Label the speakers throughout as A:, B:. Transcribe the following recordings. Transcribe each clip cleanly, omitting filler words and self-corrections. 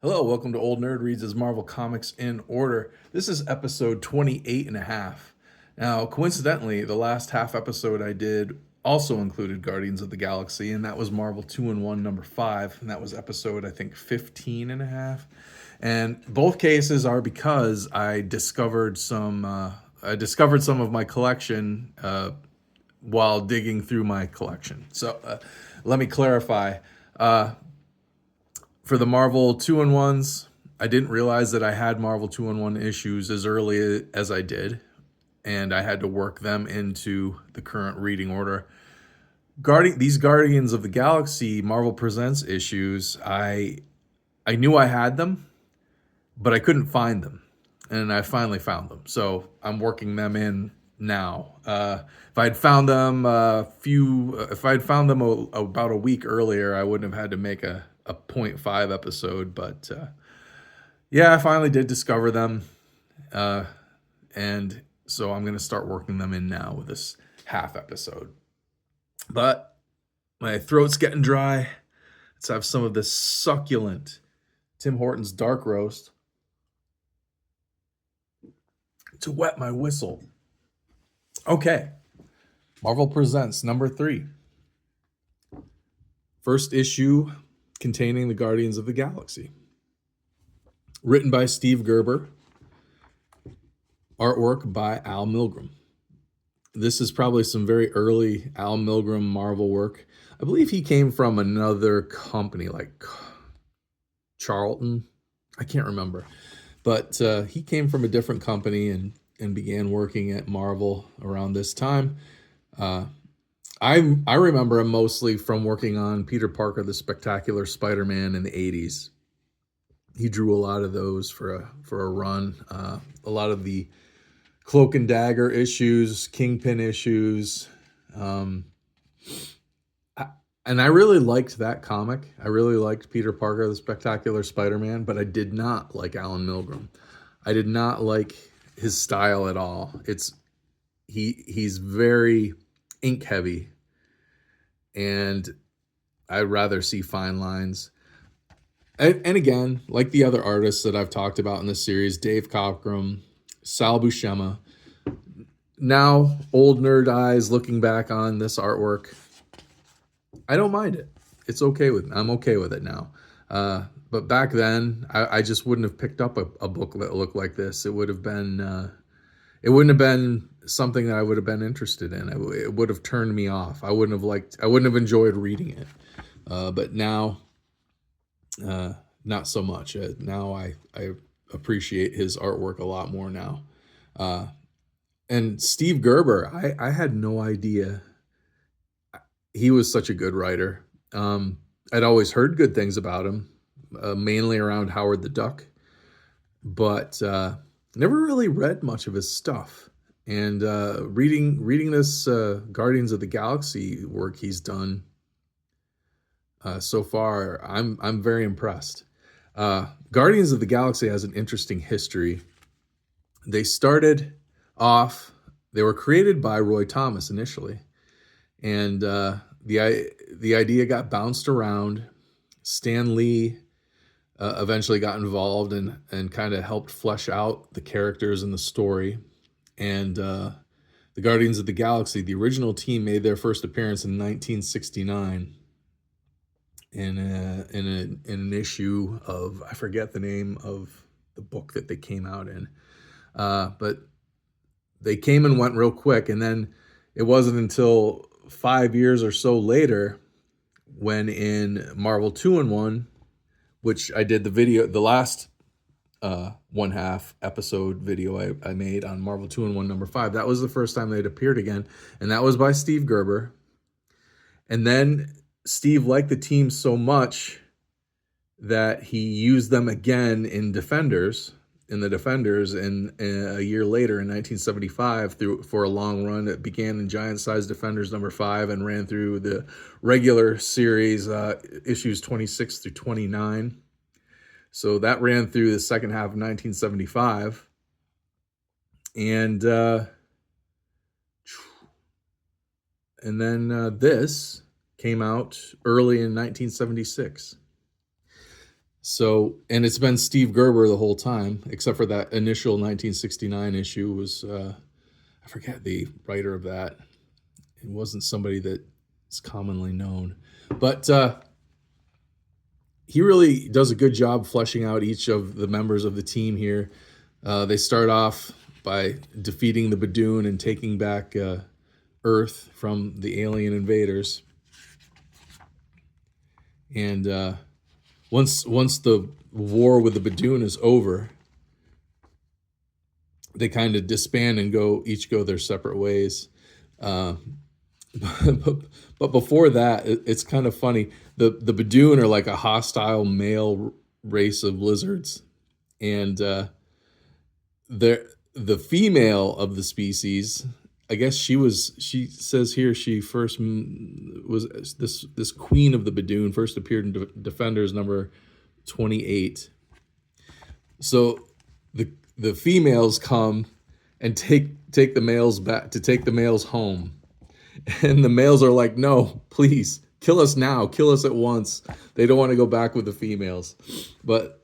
A: Hello, welcome to Old Nerd Reads his Marvel Comics in Order. This is episode 28 and a half. Now, coincidentally, the last half episode I did also included Guardians of the Galaxy, and that was Marvel 2-in-1 number 5, and that was episode, I think, 15 and a half. And both cases are because I discovered some of my collection while digging through my collection. So let me clarify. For the Marvel 2-in-1s, I didn't realize that I had Marvel 2-in-1 issues as early as I did, and I had to work them into the current reading order. These Guardians of the Galaxy Marvel Presents issues, I knew I had them, but I couldn't find them, and I finally found them. So I'm working them in now. If I'd found them about a week earlier, I wouldn't have had to make a point 0.5 episode. But yeah, I finally did discover them, and so I'm gonna start working them in now with this half episode. But my throat's getting dry. Let's have some of this succulent Tim Hortons dark roast to wet my whistle. Okay, Marvel Presents number 3. First issue containing the Guardians of the Galaxy. Written by Steve Gerber. Artwork by Al Milgrom. This is probably some very early Al Milgrom Marvel work. I believe he came from another company like Charlton. I can't remember. But he came from a different company and began working at Marvel around this time. I remember him mostly from working on Peter Parker, the Spectacular Spider-Man in the 80s. He drew a lot of those for a run. A lot of the Cloak and Dagger issues, Kingpin issues. And I really liked that comic. I really liked Peter Parker, the Spectacular Spider-Man, but I did not like Alan Milgrom. I did not like his style at all. He's very ink heavy, and I'd rather see fine lines. And again, like the other artists that I've talked about in this series, Dave Cockrum, Sal Buscema. Now, old nerd eyes looking back on this artwork, I don't mind it. It's okay with me. I'm okay with it now. But back then, I just wouldn't have picked up a book that looked like this. It wouldn't have been something that I would have been interested in. It would have turned me off. I wouldn't have enjoyed reading it. But now, not so much. Now I appreciate his artwork a lot more now. And Steve Gerber, I had no idea he was such a good writer. I'd always heard good things about him, mainly around Howard the Duck, but never really read much of his stuff. And reading this Guardians of the Galaxy work he's done so far, I'm very impressed. Guardians of the Galaxy has an interesting history. They were created by Roy Thomas initially, and the idea got bounced around. Stan Lee eventually got involved and kind of helped flesh out the characters and the story. And the Guardians of the Galaxy, the original team, made their first appearance in 1969 in an issue of, I forget the name of the book that they came out in, but they came and went real quick. And then it wasn't until 5 years or so later, when in Marvel 2-in-1, which I did the last 1/2 episode video I made on Marvel 2-in-1 number 5. That was the first time they'd appeared again, and that was by Steve Gerber. And then Steve liked the team so much that he used them again in the Defenders, and a year later in 1975 for a long run. It began in Giant Size Defenders number 5 and ran through the regular series issues 26 through 29. So that ran through the second half of 1975. And then this came out early in 1976. So, and it's been Steve Gerber the whole time, except for that initial 1969 issue was, I forget the writer of that. It wasn't somebody that is commonly known. But he really does a good job fleshing out each of the members of the team here. They start off by defeating the Badoon and taking back Earth from the alien invaders. And once the war with the Badoon is over, they kind of disband and each go their separate ways. But before that, it's kind of funny. The Badoon are like a hostile male race of lizards, and the female of the species, I guess she says here she first was this queen of the Badoon, first appeared in Defenders number 28. So the females come and take the males back to take the males home. And the males are like, no, please, kill us now. Kill us at once. They don't want to go back with the females. But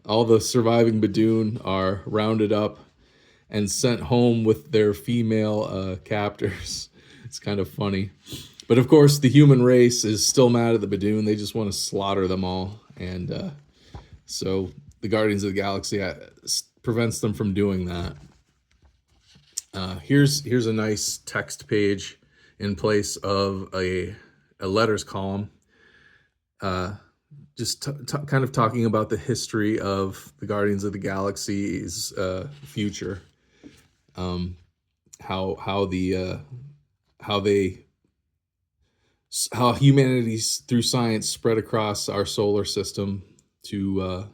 A: all the surviving Badoon are rounded up and sent home with their female captors. It's kind of funny. But of course, the human race is still mad at the Badoon. They just want to slaughter them all. And so the Guardians of the Galaxy prevents them from doing that. Here's a nice text page in place of a letters column, just kind of talking about the history of the Guardians of the Galaxy's future, how humanity through science spread across our solar system to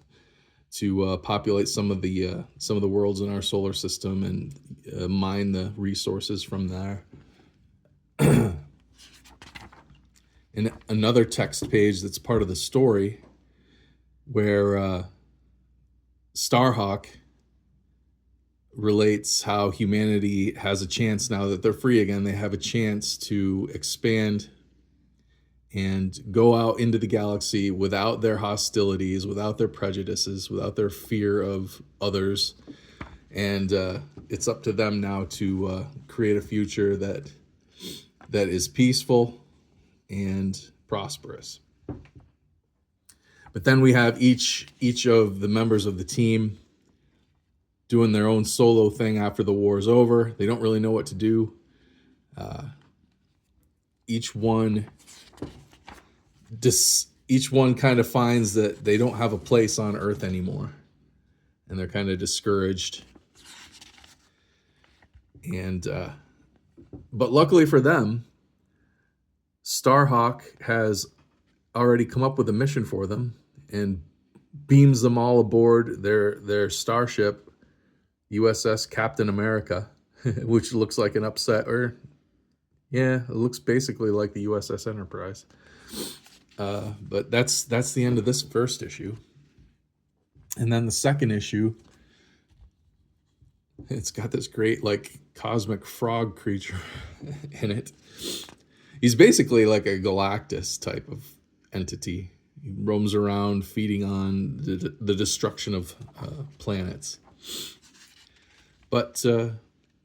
A: populate some of the worlds in our solar system and mine the resources from there. And another text page that's part of the story where Starhawk relates how humanity has a chance now that they're free again. They have a chance to expand and go out into the galaxy without their hostilities, without their prejudices, without their fear of others. And it's up to them now to create a future that is peaceful and prosperous. But then we have each of the members of the team doing their own solo thing after the war is over. They don't really know what to do. Each one kind of finds that they don't have a place on Earth anymore, and they're kind of discouraged. And but luckily for them, Starhawk has already come up with a mission for them and beams them all aboard their starship, USS Captain America, which looks like an upset, it looks basically like the USS Enterprise. But that's the end of this first issue. And then the second issue, it's got this great like cosmic frog creature in it. He's basically like a Galactus type of entity. He roams around feeding on the destruction of planets. But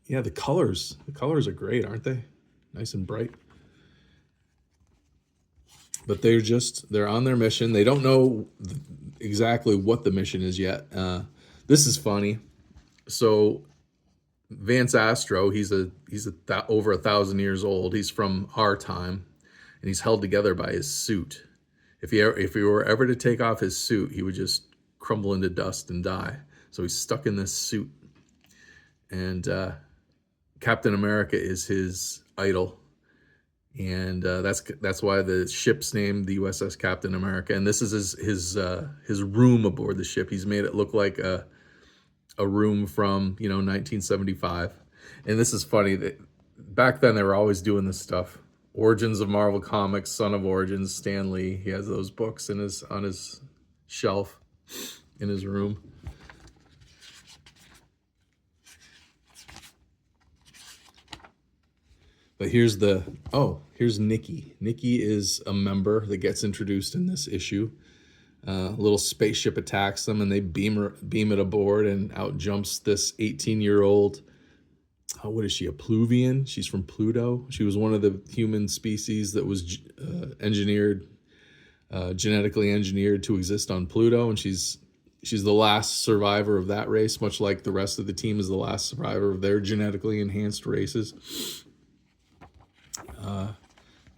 A: yeah, the colors are great, aren't they? Nice and bright. But they're on their mission. They don't know exactly what the mission is yet. This is funny. So Vance Astro, he's over 1,000 years old. He's from our time, and he's held together by his suit. If he were ever to take off his suit, he would just crumble into dust and die. So he's stuck in this suit. And Captain America is his idol. And that's why the ship's named the USS Captain America. And this is his room aboard the ship. He's made it look like a room from 1975. And this is funny that back then they were always doing this stuff. Origins of Marvel Comics, Son of Origins, Stan Lee. He has those books on his shelf in his room. But here's Nikki. Nikki is a member that gets introduced in this issue. A little spaceship attacks them, and they beam it aboard, and out jumps this 18-year-old. What is she? A Pluvian? She's from Pluto. She was one of the human species that was genetically engineered to exist on Pluto, and she's the last survivor of that race, much like the rest of the team is the last survivor of their genetically enhanced races.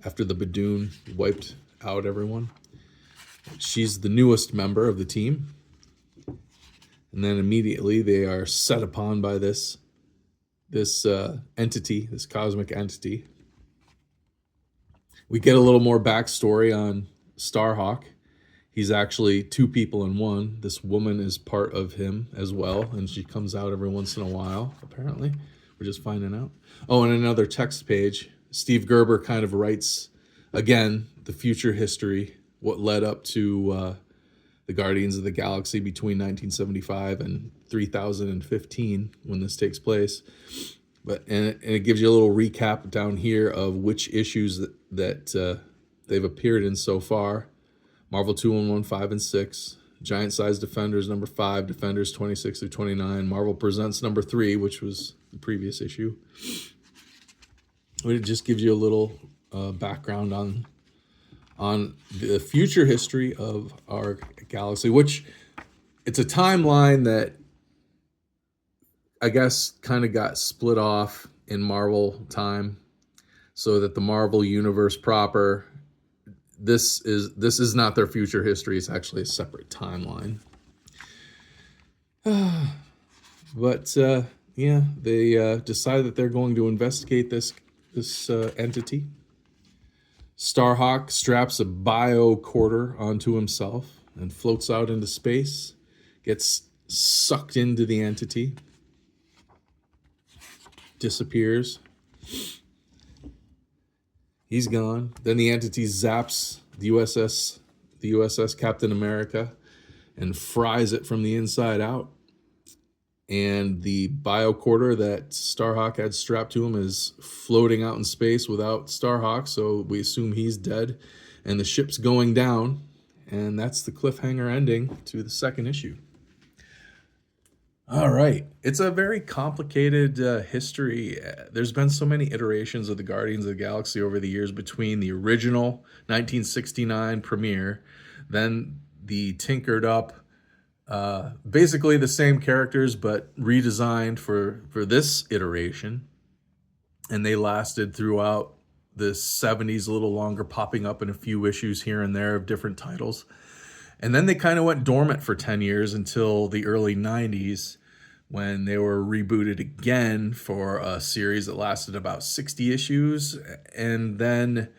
A: After the Badoon wiped out everyone. She's the newest member of the team. And then immediately they are set upon by this entity, this cosmic entity. We get a little more backstory on Starhawk. He's actually two people in one. This woman is part of him as well, and she comes out every once in a while, apparently. We're just finding out. Oh, and another text page. Steve Gerber kind of writes, again, the future history, what led up to the Guardians of the Galaxy between 1975 and 3015 when this takes place. And it gives you a little recap down here of which issues that they've appeared in so far. Marvel 211, 5 and 6. Giant Size Defenders number 5. Defenders 26 through 29. Marvel Presents number 3, which was the previous issue. It just gives you a little background on the future history of our galaxy, which it's a timeline that I guess kind of got split off in Marvel time, so that the Marvel universe proper, this is not their future history. It's actually a separate timeline. But yeah, they decide that they're going to investigate this entity. Starhawk straps a biocorder onto himself and floats out into space, gets sucked into the entity, disappears. He's gone. Then the entity zaps the USS Captain America and fries it from the inside out. And the biocorder that Starhawk had strapped to him is floating out in space without Starhawk, so we assume he's dead. And the ship's going down, and that's the cliffhanger ending to the second issue. All right. It's a very complicated history. There's been so many iterations of the Guardians of the Galaxy over the years, between the original 1969 premiere, then the tinkered up, basically the same characters but redesigned for this iteration, and they lasted throughout the 70s, a little longer, popping up in a few issues here and there of different titles. And then they kind of went dormant for 10 years until the early 90s, when they were rebooted again for a series that lasted about 60 issues, and then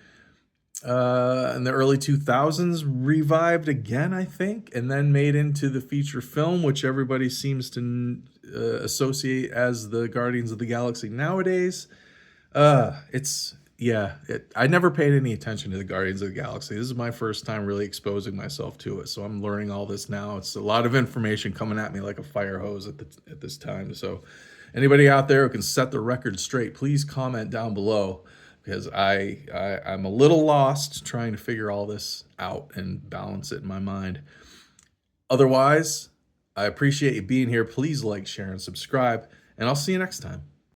A: in the early 2000s revived again, I think, and then made into the feature film, which everybody seems to associate as the Guardians of the Galaxy nowadays. I never paid any attention to the Guardians of the Galaxy. This is my first time really exposing myself to it, so I'm learning all this now. It's a lot of information coming at me like a fire hose at this time. So anybody out there who can set the record straight, please comment down below, because I'm a little lost trying to figure all this out and balance it in my mind. Otherwise, I appreciate you being here. Please like, share, and subscribe, and I'll see you next time.